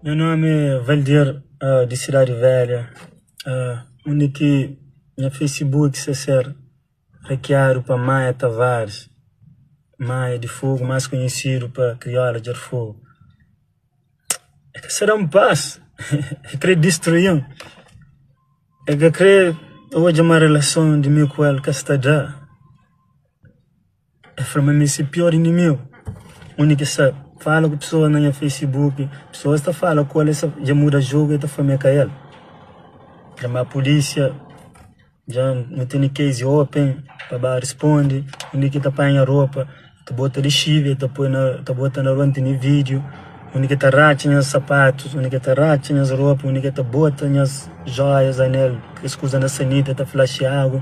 Meu nome é Valdir, de Cidade Velha, onde que no Facebook se ser hackeado para Maia Tavares, Maia de Fogo, mais conhecido para Crioula de Fogo. É que será um passo, é que destruir, é que querer hoje uma relação de mim com ele que está já. É para mim esse pior inimigo, onde que sabe. Fala com pessoas no Facebook, pessoas estão falando com ele, já muda jogo e está falando com ele. Chama a polícia, já não tem case open, para responder, onde que está apanhando roupa, está botando de chive, está botando na ranta de vídeo, onde que está ratando os sapatos, onde que está ratando as roupas, onde que está botando as joias, anel, que escusa na sanita, está flasheando,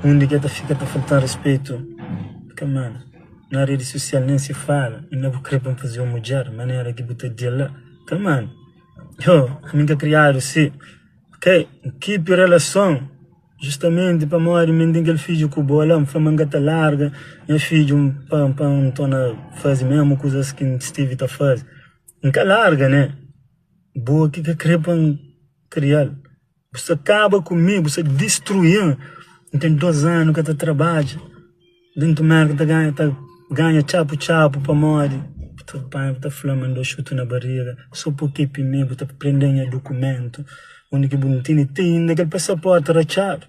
onde que fica faltando respeito. Porque, mano, na rede social nem se fala, e não vou querer fazer uma mulher, maneira que botar de lá. Come on. A minha criado, sim. Ok? Keep relação. Justamente para morrer, me diga ele filho com o bolão, para mangata larga, e filho para não fazer mesmo coisas que Steve está fazendo. Nunca larga, né? Boa que querer para criar. Você acaba comigo, você destruiu. Tem 2 anos que está trabalhando. Dentro do mercado ganha chapo para morrer. Está flamando, chuto na barriga. Só porque primeiro está prendendo documento. Onde que não tem aquele passaporte rachado.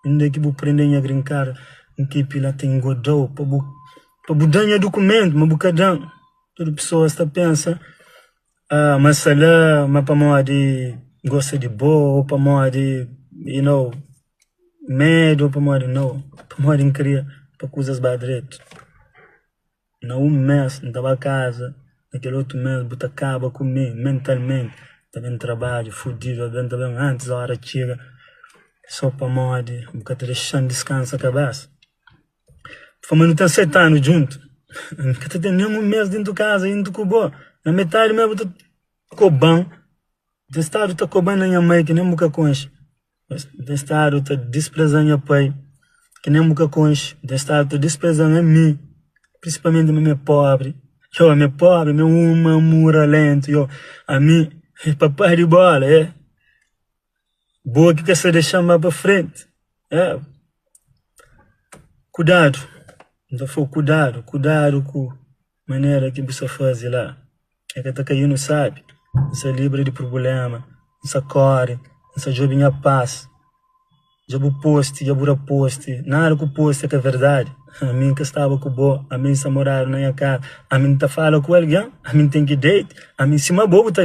Onde que prendendo a green card. Onde que lá tem godão. Para dar documento, mas bocadão. Toda pessoa está pensando. Mas lá, mas para morrer gosta de boa, ou para morrer, medo, ou para morrer não. Para morrer queria, para coisas badretas. Na mês, não estava a casa, naquele outro mês, você acaba comigo, mentalmente, estava em trabalho, fudido, antes da hora chega, só para morrer, você te deixando descansar a cabeça. Mas não tem 7 anos junto, não tem nenhum mês dentro de casa, indo com o bom, na metade mesmo, você ficou bom, o estado está cobrando a minha mãe, que nem nunca conche, o estado está desprezando a pai, que nem nunca conche, o estado está desprezando a mim, principalmente a minha pobre. A minha pobre, uma mura lento, a mim, papai de bola, Boa que quer se deixar mais para frente, Cuidado, então foi cuidado com a maneira que você faz lá. É que está caindo, sabe? Você é livre de problema, você corre, você joga em paz. Já vou post, nada que o post é que é verdade. A mim que estava com o bo, a mim se morar na minha casa, a mim tá falando com alguém, a mim tem que date, a mim se uma boa tá